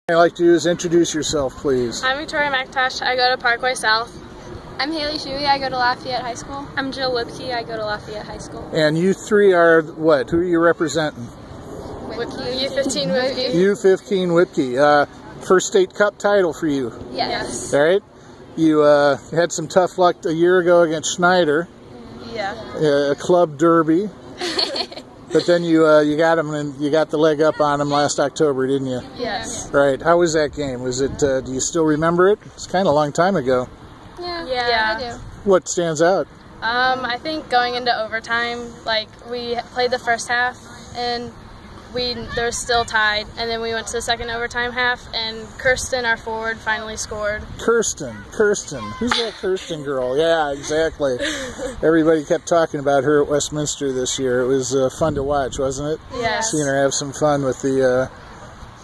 I'd like to do is introduce yourself, please. I'm Macintosh. I go to Parkway South. I'm Hailey Schue. I go to Lafayette High School. I'm Wipke. I go to Lafayette High School. And you three are what? Who are you representing? U15 Wipke. U15 Wipke. First state cup title for you. Yes. All right. You had some tough luck a year ago against Schneider. Yeah. A club derby. But then you got them and you got the leg up on them last October, didn't you? Yes. Right. How was that game? Was it? Do you still remember it? It's kind of a long time ago. Yeah, I do. What stands out? I think going into overtime, like we played the first half and they're still tied, and then we went to the second overtime half, and Kirsten, our forward, finally scored. Kirsten. Who's that Kirsten girl? Yeah, exactly. Everybody kept talking about her at Westminster this year. It was fun to watch, wasn't it? Yes. Seeing her have some fun with the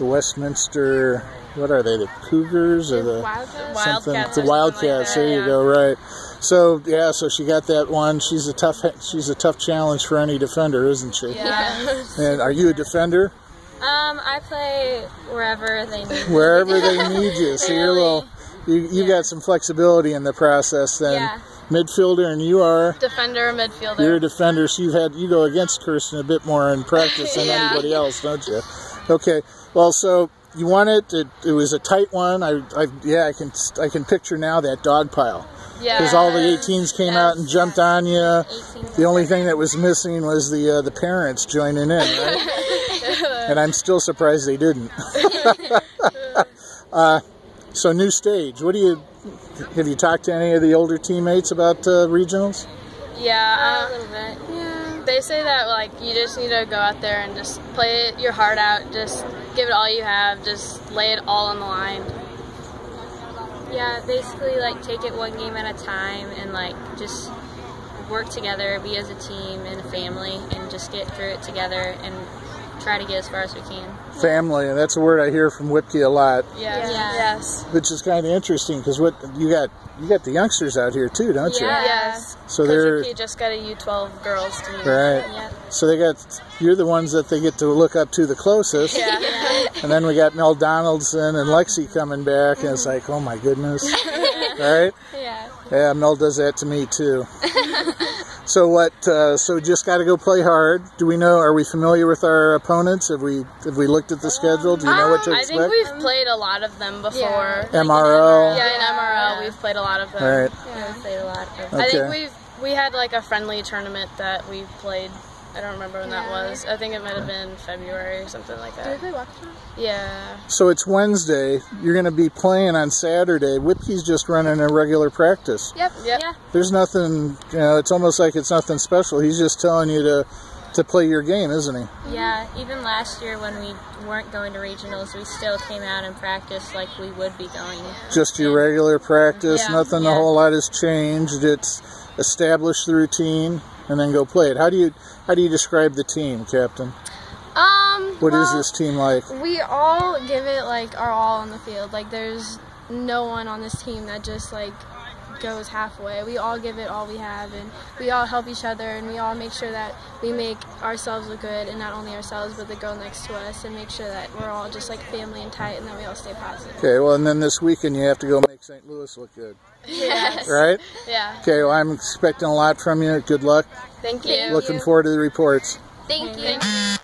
Westminster. What are they? The Cougars or the Wildcats? The Wildcats. There you go. Right. So yeah, so she got that one. She's a tough challenge for any defender, isn't she? Yeah. And are you a defender? I play wherever they need me. Wherever they need you. So you're a little. You got some flexibility in the process then. Yeah. Midfielder, and you are Defender, midfielder. You're a defender, so you go against Kirsten a bit more in practice than anybody else, don't you? Okay. Well, so you won it. It was a tight one. I can picture now that dog pile. Yeah. Because all the 18s came out and jumped on you. The only thing that was missing was the parents joining in, right? And I'm still surprised they didn't. So new stage. Have you talked to any of the older teammates about regionals? Yeah, A little bit. Yeah. They say that like you just need to go out there and just play your heart out. Just give it all you have. Just lay it all on the line. Yeah, basically like take it one game at a time and like just work together, be as a team and a family, and just get through it together and try to get as far as we can. Family, and that's a word I hear from Wipke a lot. Yes. Yeah. Yes. Which is kind of interesting because what you got the youngsters out here too, don't you? Yeah. Yes. So they're Wipke just got a U12 girls team. right. Yeah. So you're the ones that they get to look up to the closest. Yeah. And then we got Mel Donaldson and Lexi coming back, and it's like, oh my goodness, right? Yeah. Yeah, Mel does that to me too. So what? So just got to go play hard. Do we know? Are we familiar with our opponents? Have we looked at the schedule? Do you know what to expect? I think we've played a lot of them before. Yeah. MRO. Yeah, in MRO we've played a lot of them. All right. Yeah, we played a lot of I Okay. think we had like a friendly tournament that we played. I don't remember when that was. I think it might have been February or something like that. Did we play Waukesha? Yeah. So it's Wednesday. You're going to be playing on Saturday. Wipke's just running a regular practice. Yep. Yep. Yeah. There's nothing. It's almost like it's nothing special. He's just telling you to play your game, isn't he? Yeah, even last year when we weren't going to regionals, we still came out and practiced like we would be going. Just your regular practice. Yeah, Nothing a yeah. whole lot has changed. It's establish the routine and then go play it. How do you describe the team, Captain? What is this team like? We all give it like our all on the field. Like there's no one on this team that just like goes halfway. We all give it all we have, and we all help each other, and we all make sure that we make ourselves look good, and not only ourselves but the girl next to us, and make sure that we're all just like family and tight, and that we all stay positive. Okay, well, and then this weekend you have to go make St. Louis look good. Yes. Right? Yeah. Okay, well, I'm expecting a lot from you. Good luck. Thank you. Looking forward to the reports. Thank you.